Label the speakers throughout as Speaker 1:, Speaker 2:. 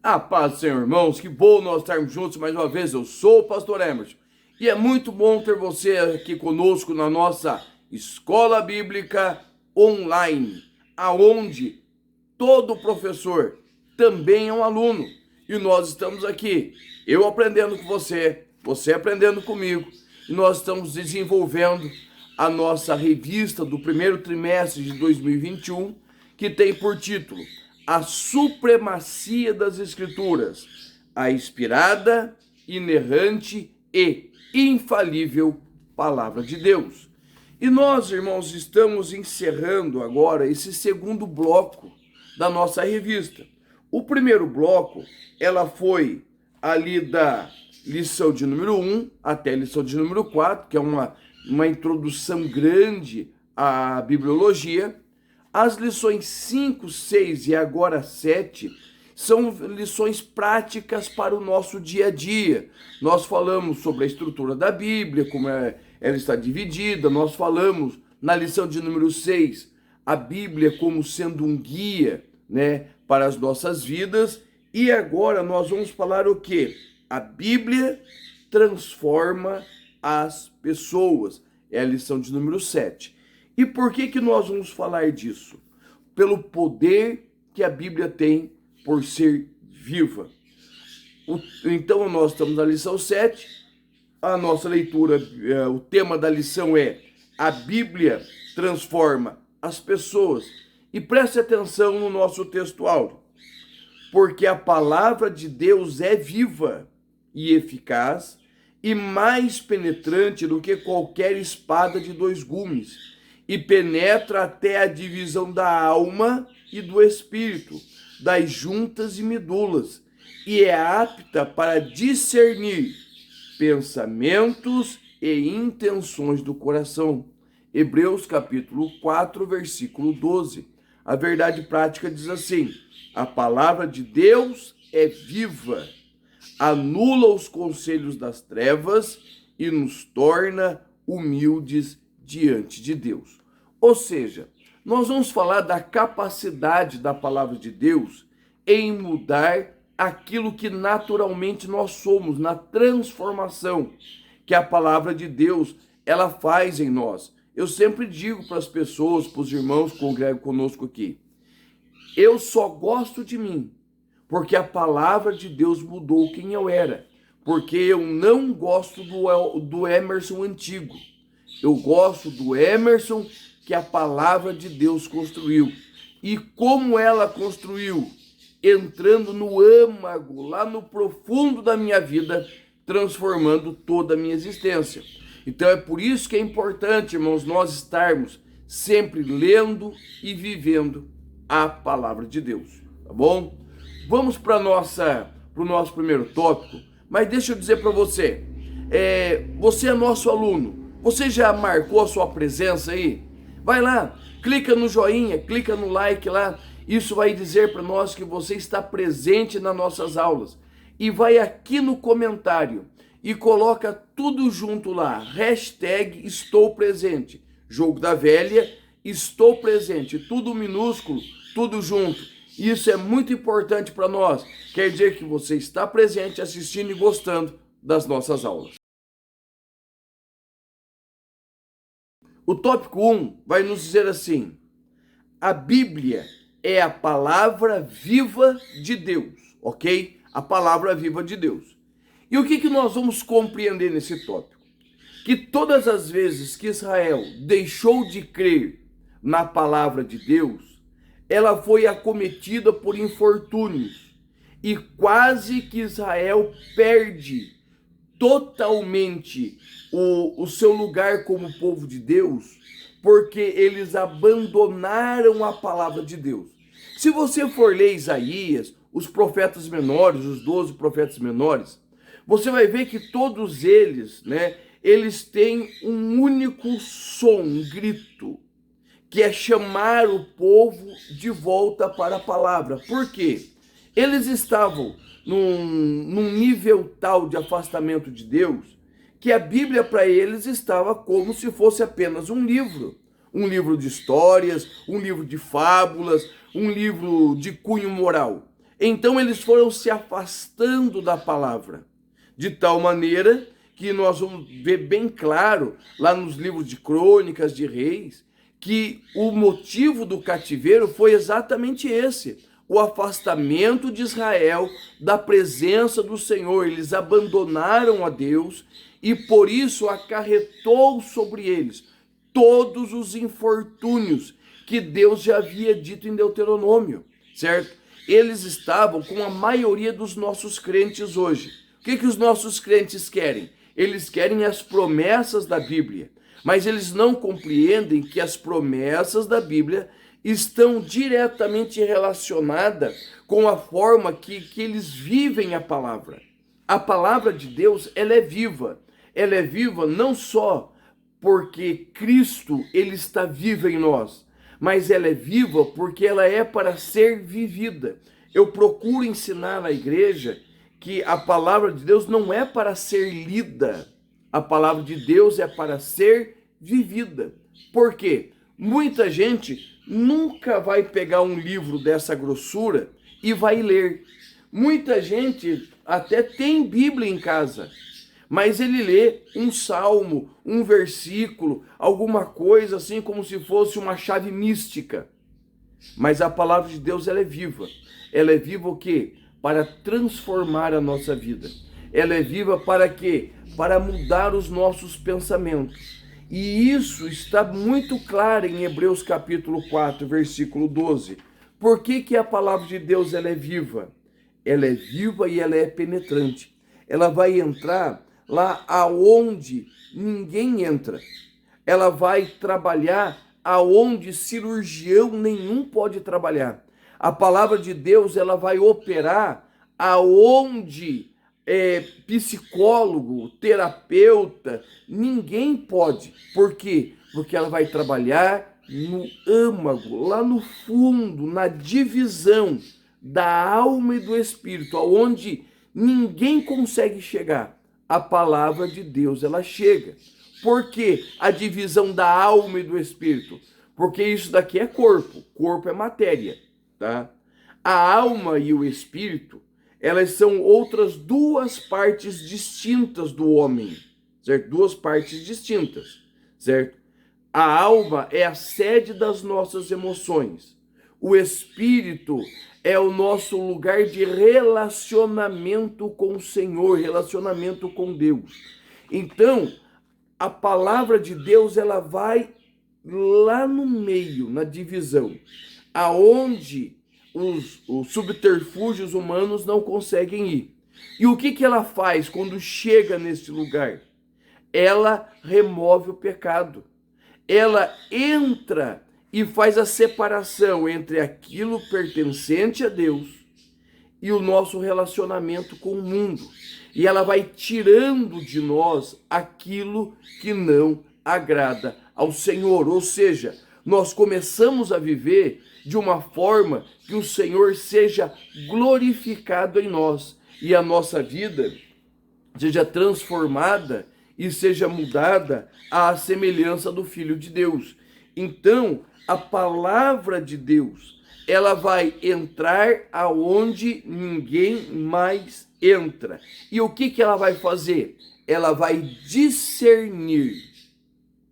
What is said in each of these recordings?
Speaker 1: A paz do Senhor, irmãos, que bom nós estarmos juntos mais uma vez. Eu sou o pastor Emerson e é muito bom ter você aqui conosco na nossa escola bíblica online, aonde todo professor também é um aluno e nós estamos aqui, eu aprendendo com você, você aprendendo comigo, e nós estamos desenvolvendo a nossa revista do primeiro trimestre de 2021, que tem por título A Supremacia das Escrituras, a inspirada, inerrante e infalível Palavra de Deus. E nós, irmãos, estamos encerrando agora esse segundo bloco da nossa revista. O primeiro bloco, ela foi ali da lição de número 1 até a lição de número 4, que é uma introdução grande à bibliologia. As lições 5, 6 e agora 7 são lições práticas para o nosso dia a dia. Nós falamos sobre a estrutura da Bíblia, como ela está dividida. Nós falamos na lição de número 6, a Bíblia como sendo um guia, né, para as nossas vidas. E agora nós vamos falar o quê? A Bíblia transforma as pessoas. É a lição de número 7. E por que nós vamos falar disso? Pelo poder que a Bíblia tem por ser viva. Então nós estamos na lição 7, a nossa leitura, o tema da lição é a Bíblia transforma as pessoas. E preste atenção no nosso texto áureo, porque a palavra de Deus é viva e eficaz e mais penetrante do que qualquer espada de dois gumes, e penetra até a divisão da alma e do espírito, das juntas e medulas, e é apta para discernir pensamentos e intenções do coração. Hebreus capítulo 4, versículo 12. A verdade prática diz assim: a palavra de Deus é viva, anula os conselhos das trevas e nos torna humildes diante de Deus. Ou seja, nós vamos falar da capacidade da palavra de Deus em mudar aquilo que naturalmente nós somos, na transformação que a palavra de Deus ela faz em nós. Eu sempre digo para as pessoas, para os irmãos que congregam conosco aqui, eu só gosto de mim porque a palavra de Deus mudou quem eu era, porque eu não gosto do Emerson antigo. Eu gosto do Emerson que a palavra de Deus construiu. E como ela construiu? Entrando no âmago, lá no profundo da minha vida, transformando toda a minha existência. Então é por isso que é importante, irmãos, nós estarmos sempre lendo e vivendo a palavra de Deus, tá bom? Vamos para o nosso primeiro tópico, mas deixa eu dizer para você, você é nosso aluno. Você já marcou a sua presença aí? Vai lá, clica no joinha, clica no like lá. Isso vai dizer para nós que você está presente nas nossas aulas. E vai aqui no comentário e coloca tudo junto lá. Hashtag estou presente. Jogo da velha, estou presente. Tudo minúsculo, tudo junto. Isso é muito importante para nós. Quer dizer que você está presente, assistindo e gostando das nossas aulas. O tópico 1 vai nos dizer assim: a Bíblia é a palavra viva de Deus, ok? A palavra viva de Deus. E o que nós vamos compreender nesse tópico? Que todas as vezes que Israel deixou de crer na palavra de Deus, ela foi acometida por infortúnios. E quase que Israel perde totalmente o seu lugar como povo de Deus, porque eles abandonaram a palavra de Deus. Se você for ler Isaías, os profetas menores, os 12 profetas menores, você vai ver que todos eles, né, eles têm um único som, um grito, que é chamar o povo de volta para a palavra. Por quê? Eles estavam num nível tal de afastamento de Deus, que a Bíblia para eles estava como se fosse apenas um livro de histórias, um livro de fábulas, um livro de cunho moral. Então eles foram se afastando da palavra, de tal maneira que nós vamos ver bem claro lá nos livros de Crônicas de Reis, que o motivo do cativeiro foi exatamente esse: o afastamento de Israel da presença do Senhor. Eles abandonaram a Deus e por isso acarretou sobre eles todos os infortúnios que Deus já havia dito em Deuteronômio, certo? Eles estavam com a maioria dos nossos crentes hoje. O que os nossos crentes querem? Eles querem as promessas da Bíblia, mas eles não compreendem que as promessas da Bíblia estão diretamente relacionadas com a forma que eles vivem a palavra. A palavra de Deus, ela é viva. Ela é viva não só porque Cristo, ele está vivo em nós, mas ela é viva porque ela é para ser vivida. Eu procuro ensinar na igreja que a palavra de Deus não é para ser lida, a palavra de Deus é para ser vivida. Por quê? Muita gente nunca vai pegar um livro dessa grossura e vai ler. Muita gente até tem Bíblia em casa, mas ele lê um salmo, um versículo, alguma coisa assim como se fosse uma chave mística. Mas a palavra de Deus, ela é viva. Ela é viva o quê? Para transformar a nossa vida. Ela é viva para quê? Para mudar os nossos pensamentos. E isso está muito claro em Hebreus capítulo 4, versículo 12. Por que a palavra de Deus ela é viva? Ela é viva e ela é penetrante. Ela vai entrar lá aonde ninguém entra. Ela vai trabalhar aonde cirurgião nenhum pode trabalhar. A palavra de Deus ela vai operar aonde psicólogo, terapeuta, ninguém pode. Por quê? Porque ela vai trabalhar no âmago, lá no fundo, na divisão da alma e do espírito, aonde ninguém consegue chegar. A palavra de Deus, ela chega. Por quê? A divisão da alma e do espírito? Porque isso daqui é corpo, corpo é matéria, tá? A alma e o espírito, elas são outras duas partes distintas do homem, certo? Duas partes distintas, certo? A alma é a sede das nossas emoções. O espírito é o nosso lugar de relacionamento com o Senhor, relacionamento com Deus. Então, a palavra de Deus, ela vai lá no meio, na divisão, aonde os subterfúgios humanos não conseguem ir. E o que ela faz quando chega nesse lugar? Ela remove o pecado. Ela entra e faz a separação entre aquilo pertencente a Deus e o nosso relacionamento com o mundo. E ela vai tirando de nós aquilo que não agrada ao Senhor. Ou seja, nós começamos a viver de uma forma que o Senhor seja glorificado em nós e a nossa vida seja transformada e seja mudada à semelhança do Filho de Deus. Então, a palavra de Deus, ela vai entrar aonde ninguém mais entra. E o que ela vai fazer? Ela vai discernir.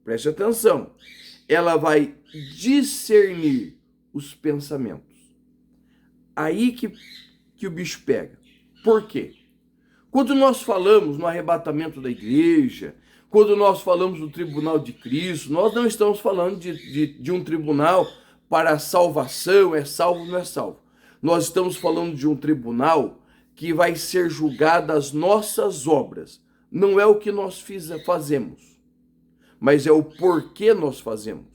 Speaker 1: Preste atenção. Ela vai discernir os pensamentos. Aí que o bicho pega. Por quê? Quando nós falamos no arrebatamento da igreja, quando nós falamos do tribunal de Cristo, nós não estamos falando de um tribunal para salvação, é salvo ou não é salvo. Nós estamos falando de um tribunal que vai ser julgado as nossas obras. Não é o que nós fazemos, mas é o porquê nós fazemos.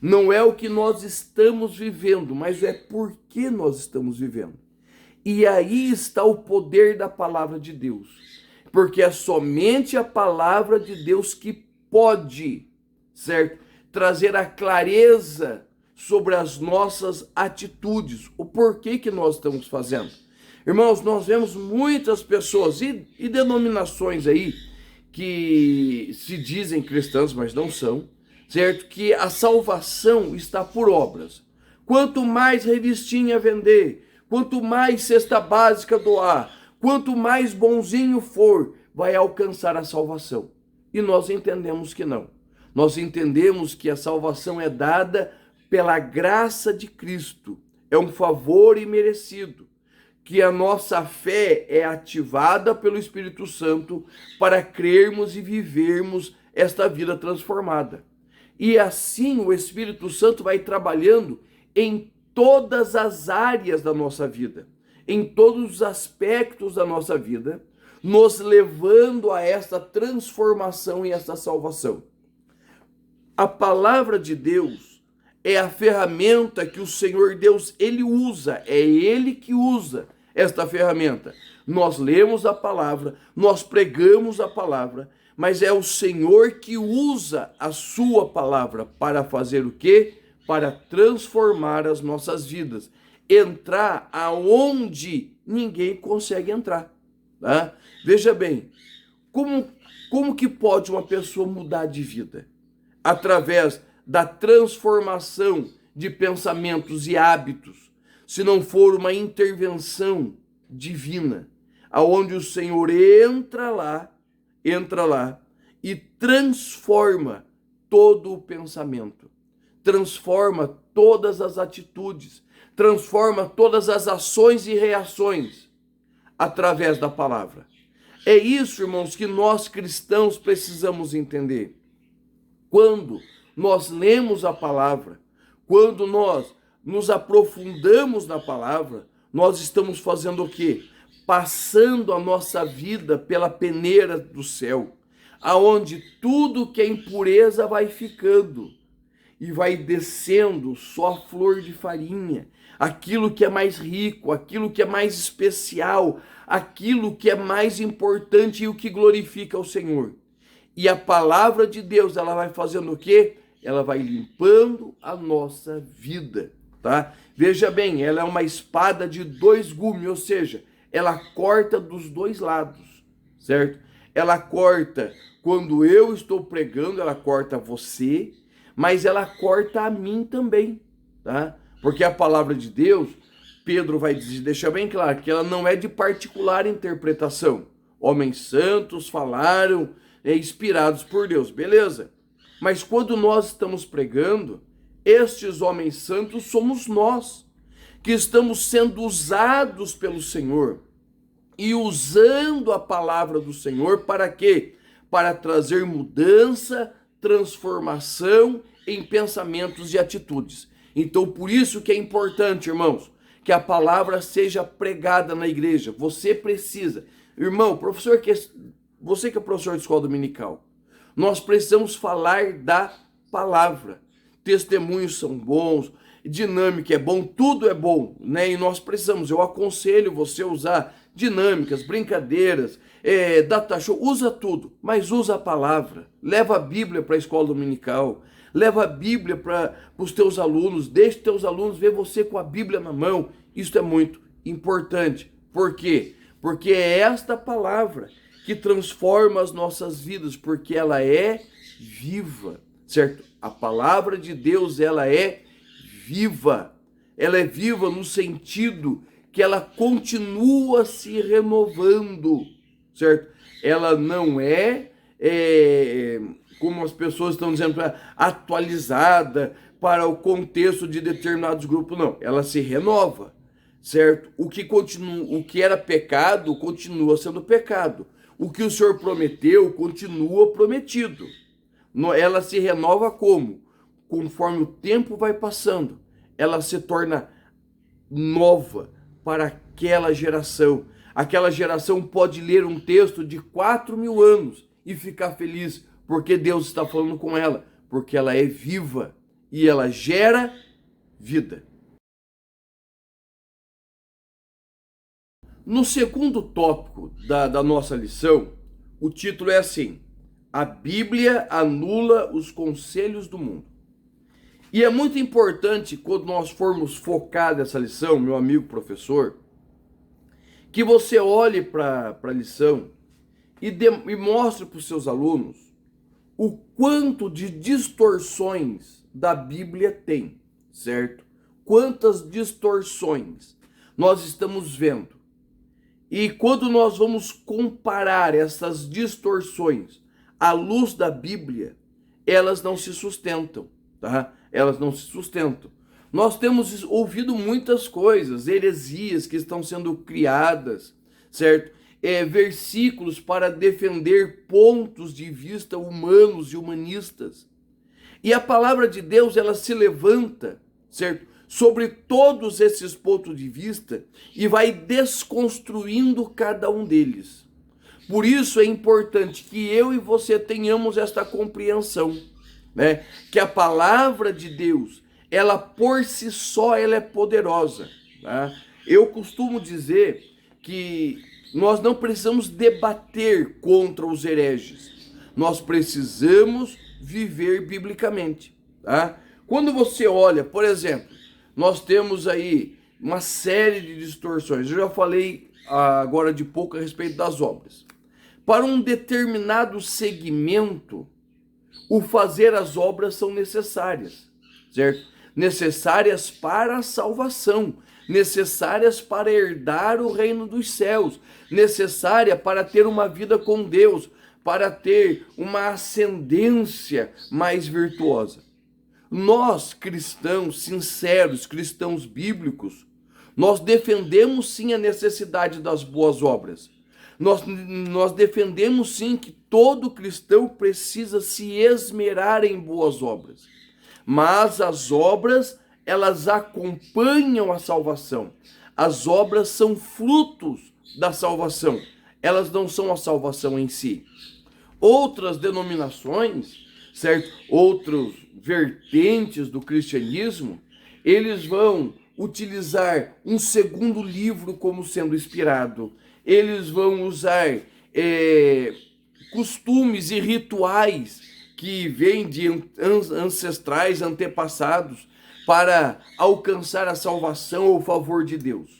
Speaker 1: Não é o que nós estamos vivendo, mas é por que nós estamos vivendo. E aí está o poder da palavra de Deus. Porque é somente a palavra de Deus que pode, certo? Trazer a clareza sobre as nossas atitudes, o porquê que nós estamos fazendo. Irmãos, nós vemos muitas pessoas e denominações aí que se dizem cristãs, mas não são, certo? Que a salvação está por obras. Quanto mais revistinha vender, quanto mais cesta básica doar, quanto mais bonzinho for, vai alcançar a salvação. E nós entendemos que não. Nós entendemos que a salvação é dada pela graça de Cristo. É um favor imerecido, que a nossa fé é ativada pelo Espírito Santo para crermos e vivermos esta vida transformada. E assim o Espírito Santo vai trabalhando em todas as áreas da nossa vida, em todos os aspectos da nossa vida, nos levando a esta transformação e esta salvação. A palavra de Deus é a ferramenta que o Senhor Deus, ele usa, é ele que usa esta ferramenta. Nós lemos a palavra, nós pregamos a palavra, mas é o Senhor que usa a sua palavra para fazer o quê? Para transformar as nossas vidas, entrar aonde ninguém consegue entrar, tá? Veja bem, como que pode uma pessoa mudar de vida? Através da transformação de pensamentos e hábitos, se não for uma intervenção divina, aonde o Senhor entra lá e transforma todo o pensamento, transforma todas as atitudes, transforma todas as ações e reações através da palavra. É isso, irmãos, que nós cristãos precisamos entender. Quando nós lemos a palavra, quando nós nos aprofundamos na palavra, nós estamos fazendo o quê? Passando a nossa vida pela peneira do céu, aonde tudo que é impureza vai ficando e vai descendo só a flor de farinha, aquilo que é mais rico, aquilo que é mais especial, aquilo que é mais importante e o que glorifica o Senhor. E a palavra de Deus, ela vai fazendo o quê? Ela vai limpando a nossa vida, tá? Veja bem, ela é uma espada de dois gumes, ou seja, ela corta dos dois lados, certo? Ela corta quando eu estou pregando, ela corta você, mas ela corta a mim também, tá? Porque a palavra de Deus, Pedro vai deixar bem claro que ela não é de particular interpretação. Homens santos falaram, inspirados por Deus, beleza? Mas quando nós estamos pregando, estes homens santos somos nós, que estamos sendo usados pelo Senhor e usando a palavra do Senhor para quê? Para trazer mudança, transformação em pensamentos e atitudes. Então, por isso que é importante, irmãos, que a palavra seja pregada na igreja. Você precisa. Irmão, professor, você que é professor de escola dominical, nós precisamos falar da palavra. Testemunhos são bons, dinâmica é bom, tudo é bom, né? E nós precisamos, eu aconselho você a usar dinâmicas, brincadeiras, data show, usa tudo, mas usa a palavra. Leva a Bíblia para a escola dominical, leva a Bíblia para os teus alunos, deixe teus alunos ver você com a Bíblia na mão. Isso é muito importante. Por quê? Porque é esta palavra que transforma as nossas vidas, porque ela é viva, certo? A palavra de Deus, ela é viva. Ela é viva no sentido que ela continua se renovando, certo? Ela não como as pessoas estão dizendo, atualizada para o contexto de determinados grupos, não. Ela se renova, certo? O que era pecado continua sendo pecado. O que o Senhor prometeu continua prometido. Ela se renova como? Conforme o tempo vai passando, ela se torna nova para aquela geração. Aquela geração pode ler um texto de 4.000 anos e ficar feliz, porque Deus está falando com ela, porque ela é viva e ela gera vida. No segundo tópico da nossa lição, o título é assim: a Bíblia anula os conselhos do mundo. E é muito importante, quando nós formos focar nessa lição, meu amigo professor, que você olhe para a lição e mostre para os seus alunos o quanto de distorções da Bíblia tem, certo? Quantas distorções. nós estamos vendo. E quando nós vamos comparar essas distorções à luz da Bíblia, elas não se sustentam, tá? Elas não se sustentam. Nós temos ouvido muitas coisas, heresias que estão sendo criadas, certo? Versículos para defender pontos de vista humanos e humanistas. E a palavra de Deus, ela se levanta, certo? Sobre todos esses pontos de vista e vai desconstruindo cada um deles. Por isso é importante que eu e você tenhamos esta compreensão, né? Que a palavra de Deus, ela por si só, ela é poderosa, tá? Eu costumo dizer que nós não precisamos debater contra os hereges. Nós precisamos viver biblicamente, tá? Quando você olha, por exemplo, nós temos aí uma série de distorções. Eu já falei agora de pouco a respeito das obras. Para um determinado segmento, o fazer as obras são necessárias, certo? Necessárias para a salvação, necessárias para herdar o reino dos céus, necessária para ter uma vida com Deus, para ter uma ascendência mais virtuosa. Nós, cristãos sinceros, cristãos bíblicos, nós defendemos sim a necessidade das boas obras. Nós defendemos sim que todo cristão precisa se esmerar em boas obras. Mas as obras, elas acompanham a salvação. As obras são frutos da salvação. Elas não são a salvação em si. Outras denominações, certo? Outros vertentes do cristianismo, eles vão utilizar um segundo livro como sendo inspirado. Eles vão usar costumes e rituais que vêm de ancestrais, antepassados, para alcançar a salvação ou o favor de Deus.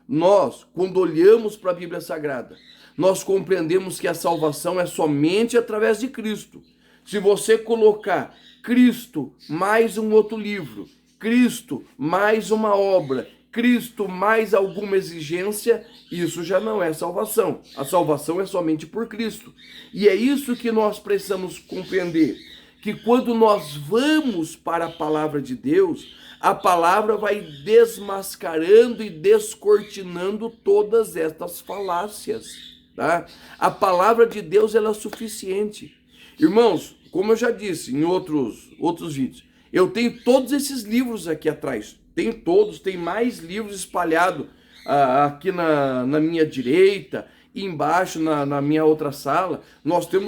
Speaker 1: Nós, quando olhamos para a Bíblia Sagrada, nós compreendemos que a salvação é somente através de Cristo. Se você colocar Cristo mais um outro livro, Cristo mais uma obra, Cristo mais alguma exigência, isso já não é salvação. A salvação é somente por Cristo. E é isso que nós precisamos compreender, que quando nós vamos para a palavra de Deus, a palavra vai desmascarando e descortinando todas estas falácias, tá? A palavra de Deus, ela é suficiente. Irmãos, como eu já disse em outros vídeos, eu tenho todos esses livros aqui atrás. Tem todos, tem mais livros espalhados aqui na minha direita, e embaixo na minha outra sala.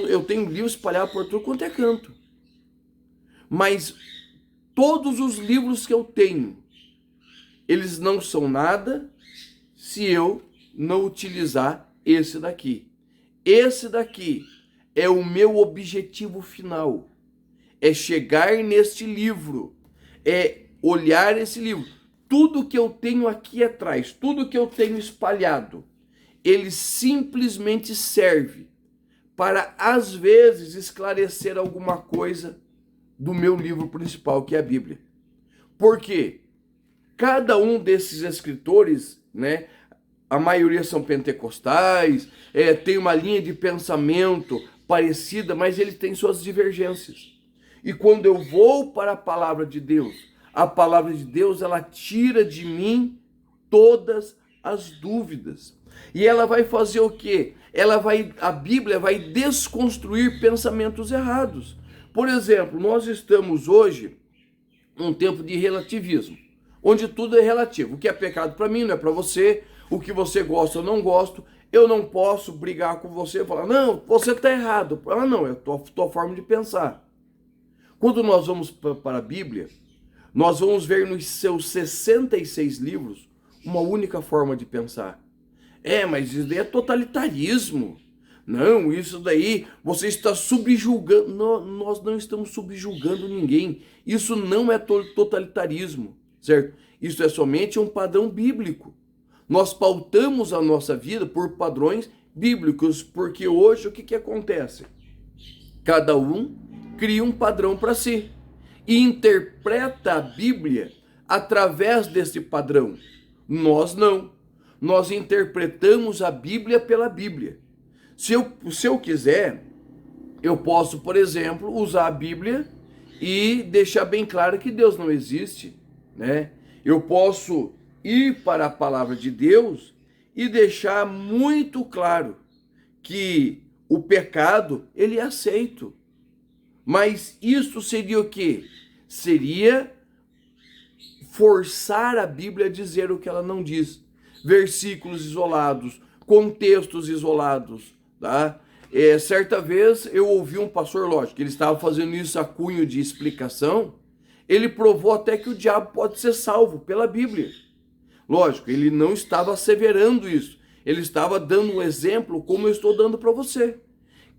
Speaker 1: Eu tenho livros espalhados por tudo quanto é canto. Mas todos os livros que eu tenho, eles não são nada se eu não utilizar esse daqui. Esse daqui é o meu objetivo final. É chegar neste livro, é olhar esse livro. Tudo que eu tenho aqui atrás, tudo que eu tenho espalhado, ele simplesmente serve para, às vezes, esclarecer alguma coisa do meu livro principal, que é a Bíblia. Porque cada um desses escritores, né, a maioria são pentecostais, tem uma linha de pensamento parecida, mas eles têm suas divergências. E quando eu vou para a palavra de Deus, a palavra de Deus, ela tira de mim todas as dúvidas. E ela vai fazer o quê? A Bíblia vai desconstruir pensamentos errados. Por exemplo, nós estamos hoje num tempo de relativismo, onde tudo é relativo. O que é pecado para mim não é para você, o que você gosta eu não gosto. Eu não posso brigar com você e falar, não, você está errado. Ah, não, é a tua forma de pensar. Quando nós vamos para a Bíblia, nós vamos ver nos seus 66 livros uma única forma de pensar. Mas isso daí é totalitarismo. Não, isso daí você está subjugando. Nós não estamos subjugando ninguém. Isso não é totalitarismo, certo? Isso é somente um padrão bíblico. Nós pautamos a nossa vida por padrões bíblicos, porque hoje o que acontece? Cada um cria um padrão para si e interpreta a Bíblia através desse padrão. Nós não. nós interpretamos a Bíblia pela Bíblia. Se eu quiser, eu posso, por exemplo, usar a Bíblia e deixar bem claro que Deus não existe, né? Eu posso ir para a palavra de Deus e deixar muito claro que o pecado, ele é aceito. Mas isso seria o quê? Seria forçar a Bíblia a dizer o que ela não diz. Versículos isolados, contextos isolados, tá? Certa vez eu ouvi um pastor, lógico, ele estava fazendo isso a cunho de explicação, ele provou até que o diabo pode ser salvo pela Bíblia. Lógico, ele não estava asseverando isso, ele estava dando um exemplo como eu estou dando para você,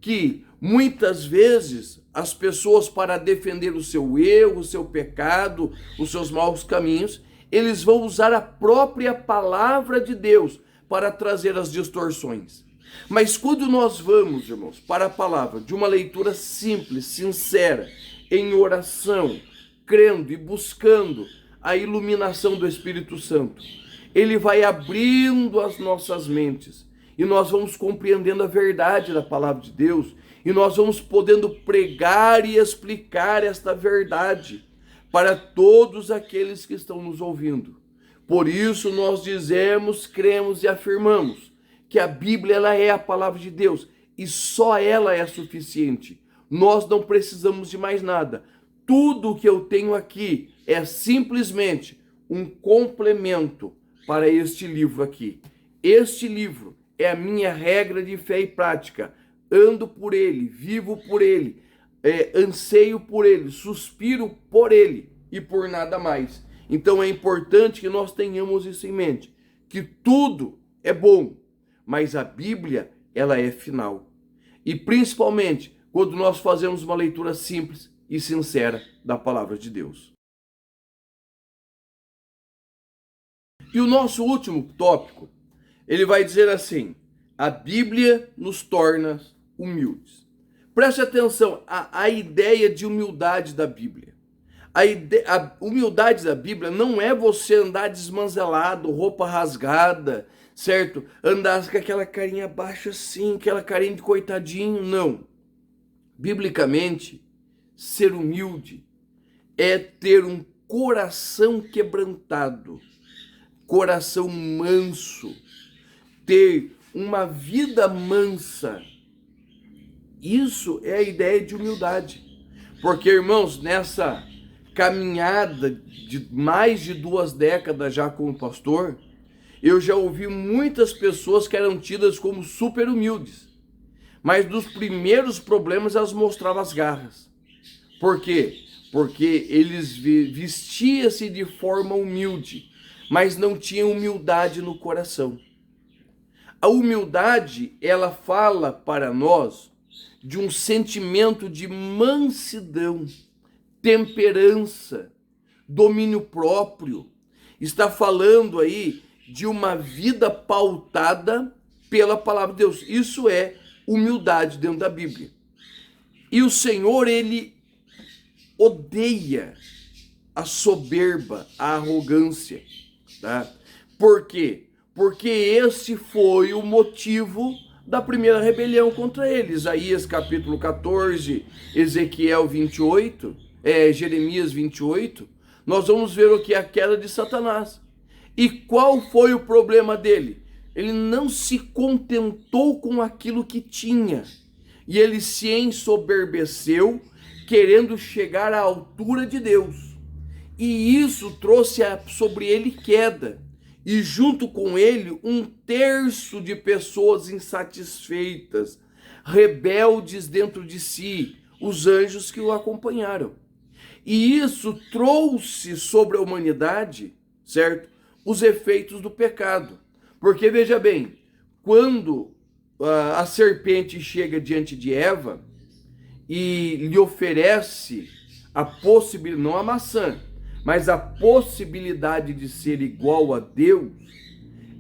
Speaker 1: que muitas vezes as pessoas, para defender o seu erro, o seu pecado, os seus maus caminhos, eles vão usar a própria palavra de Deus para trazer as distorções. Mas quando nós vamos, irmãos, para a palavra de uma leitura simples, sincera, em oração, crendo e buscando a iluminação do Espírito Santo, ele vai abrindo as nossas mentes e nós vamos compreendendo a verdade da palavra de Deus e nós vamos podendo pregar e explicar esta verdade para todos aqueles que estão nos ouvindo. Por isso nós dizemos, cremos e afirmamos que a Bíblia, ela é a palavra de Deus e só ela é suficiente. Nós não precisamos de mais nada. Tudo que eu tenho aqui é simplesmente um complemento para este livro aqui. Este livro é a minha regra de fé e prática. Ando por ele, vivo por ele, anseio por ele, suspiro por ele e por nada mais. Então é importante que nós tenhamos isso em mente, que tudo é bom, mas a Bíblia, ela é final. E principalmente quando nós fazemos uma leitura simples e sincera da palavra de Deus. E o nosso último tópico, ele vai dizer assim: a Bíblia nos torna humildes. Preste atenção, a ideia de humildade da Bíblia. A humildade da Bíblia não é você andar desmanzelado, roupa rasgada, certo? Andar com aquela carinha baixa assim, aquela carinha de coitadinho, não. Biblicamente, ser humilde é ter um coração quebrantado, coração manso, ter uma vida mansa. Isso é a ideia de humildade. Porque, irmãos, nessa caminhada de mais de 2 décadas já como pastor, eu já ouvi muitas pessoas que eram tidas como super humildes. Mas dos primeiros problemas elas mostravam as garras. Por quê? Porque eles vestiam-se de forma humilde, mas não tinham humildade no coração. A humildade, ela fala para nós de um sentimento de mansidão, temperança, domínio próprio. Está falando aí de uma vida pautada pela palavra de Deus. Isso é humildade dentro da Bíblia. E o Senhor, ele odeia a soberba, a arrogância, tá? Por quê? Porque esse foi o motivo da primeira rebelião contra ele. Isaías capítulo 14, Ezequiel 28, Jeremias 28, nós vamos ver o que é a queda de Satanás. E qual foi o problema dele? Ele não se contentou com aquilo que tinha, e ele se ensoberbeceu, querendo chegar à altura de Deus. E isso trouxe sobre ele queda. E junto com ele, 1/3 de pessoas insatisfeitas, rebeldes dentro de si, os anjos que o acompanharam. E isso trouxe sobre a humanidade, certo? Os efeitos do pecado. Porque, veja bem, quando a serpente chega diante de Eva e lhe oferece a possibilidade, não a maçã, mas a possibilidade de ser igual a Deus,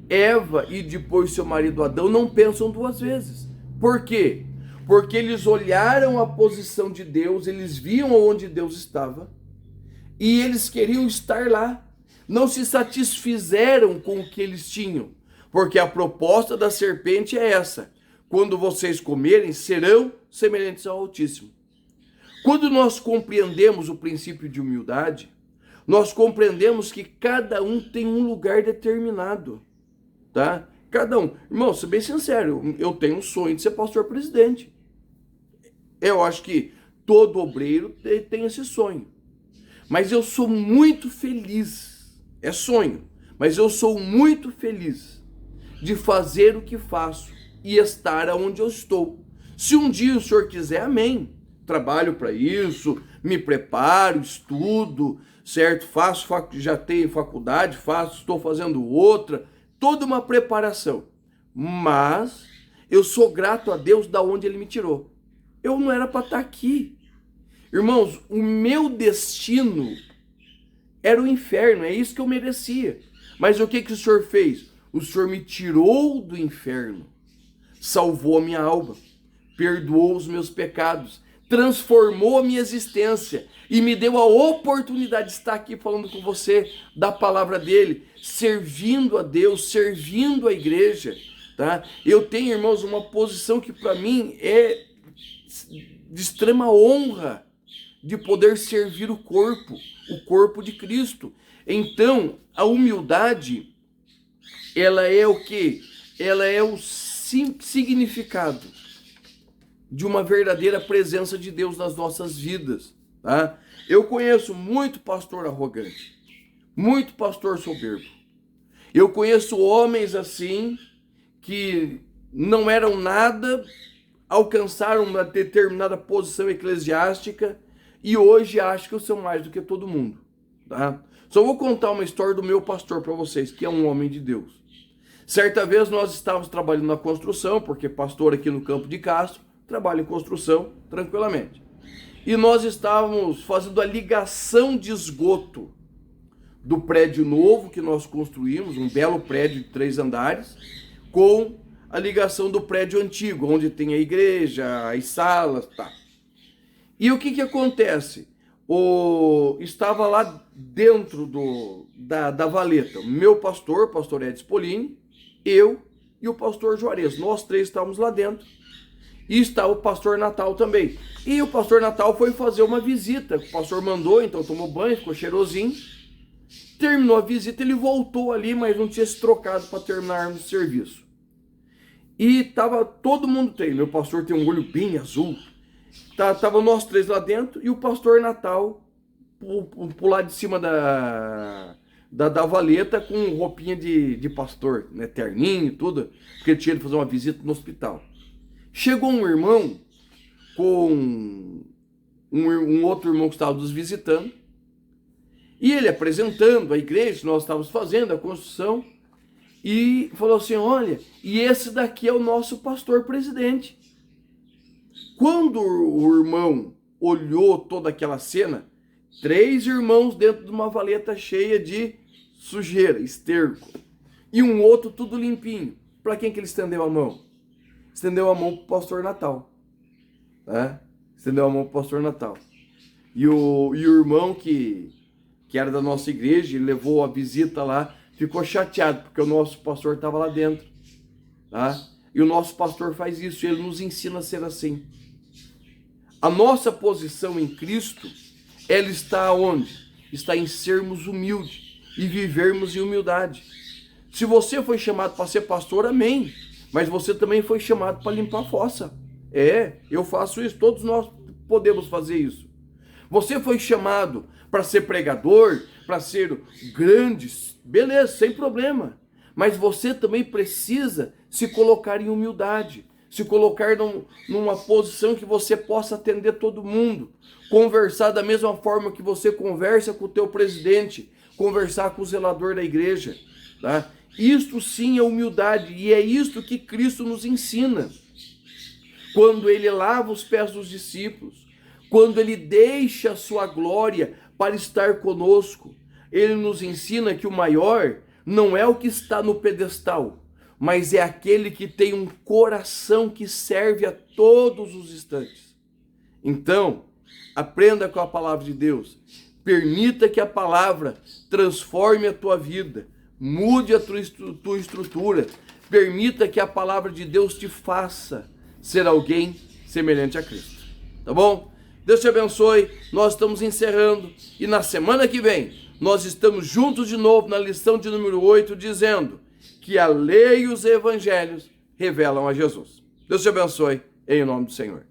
Speaker 1: Eva e depois seu marido Adão não pensam 2 vezes. Por quê? Porque eles olharam a posição de Deus, eles viam onde Deus estava e eles queriam estar lá. Não se satisfizeram com o que eles tinham, Porque a proposta da serpente é essa: quando vocês comerem, serão semelhantes ao Altíssimo. Quando nós compreendemos o princípio de humildade, nós compreendemos que cada um tem um lugar determinado, tá? Cada um. Irmão, ser bem sincero, eu tenho um sonho de ser pastor presidente. Eu acho que todo obreiro tem esse sonho. Mas eu sou muito feliz, é sonho, mas eu sou muito feliz de fazer o que faço e estar onde eu estou. Se um dia o Senhor quiser, amém. Trabalho para isso, me preparo, estudo, certo? Já tenho faculdade, estou fazendo outra, toda uma preparação. Mas eu sou grato a Deus da onde Ele me tirou. Eu não era para estar aqui. Irmãos, o meu destino era o inferno, é isso que eu merecia. Mas o que o Senhor fez? O Senhor me tirou do inferno, salvou a minha alma, perdoou os meus pecados, transformou a minha existência e me deu a oportunidade de estar aqui falando com você da palavra dele, servindo a Deus, servindo a igreja, tá? Eu tenho, irmãos, uma posição que para mim é de extrema honra, de poder servir o corpo de Cristo. Então, a humildade, ela é o quê? Ela é o significado de uma verdadeira presença de Deus nas nossas vidas, tá? Eu conheço muito pastor arrogante, muito pastor soberbo. Eu conheço homens assim, que não eram nada, alcançaram uma determinada posição eclesiástica e hoje acham que eu sou mais do que todo mundo, tá? Só vou contar uma história do meu pastor para vocês, que é um homem de Deus. Certa vez nós estávamos trabalhando na construção, porque pastor aqui no Campo de Castro trabalha em construção tranquilamente. E nós estávamos fazendo a ligação de esgoto do prédio novo que nós construímos, um belo prédio de 3 andares, com a ligação do prédio antigo, onde tem a igreja, as salas, tá. E o que acontece? Estava lá dentro da valeta o meu pastor Edson Polini, eu e o pastor Juarez. Nós 3 estávamos lá dentro. E está o pastor Natal também. E o pastor Natal foi fazer uma visita. O pastor mandou, então tomou banho, ficou cheirosinho. Terminou a visita, ele voltou ali, mas não tinha se trocado para terminar o serviço. E tava todo mundo tem. Meu pastor tem um olho bem azul. Tava nós 3 lá dentro e o pastor Natal pro lado de cima da valeta com roupinha de pastor, né, terninho e tudo, porque ele tinha de fazer uma visita no hospital. Chegou um irmão com um outro irmão que estava nos visitando e ele apresentando a igreja que nós estávamos fazendo, a construção, e falou assim: olha, e esse daqui é o nosso pastor presidente. Quando o irmão olhou toda aquela cena, 3 irmãos dentro de uma valeta cheia de sujeira, esterco, e um outro tudo limpinho. Para quem que ele estendeu a mão? Estendeu a mão para o pastor Natal. Tá? Estendeu a mão para o pastor Natal. E o irmão que era da nossa igreja, ele levou a visita lá, ficou chateado, porque o nosso pastor estava lá dentro. Tá? E o nosso pastor faz isso, ele nos ensina a ser assim. A nossa posição em Cristo, ela está onde? Está em sermos humildes e vivermos em humildade. Se você foi chamado para ser pastor, amém. Mas você também foi chamado para limpar a fossa. Eu faço isso, todos nós podemos fazer isso. Você foi chamado para ser pregador, para ser grande, beleza, sem problema. Mas você também precisa se colocar em humildade, se colocar numa posição que você possa atender todo mundo, conversar da mesma forma que você conversa com o teu presidente, conversar com o zelador da igreja, tá? Isto sim é humildade e é isto que Cristo nos ensina. Quando ele lava os pés dos discípulos, quando ele deixa a sua glória para estar conosco, ele nos ensina que o maior não é o que está no pedestal, mas é aquele que tem um coração que serve a todos os instantes. Então, aprenda com a palavra de Deus. Permita que a palavra transforme a tua vida. Mude a tua estrutura. Permita que a palavra de Deus te faça ser alguém semelhante a Cristo. Tá bom? Deus te abençoe. Nós estamos encerrando. E na semana que vem, nós estamos juntos de novo na lição de número 8, dizendo que a lei e os evangelhos revelam a Jesus. Deus te abençoe, em nome do Senhor.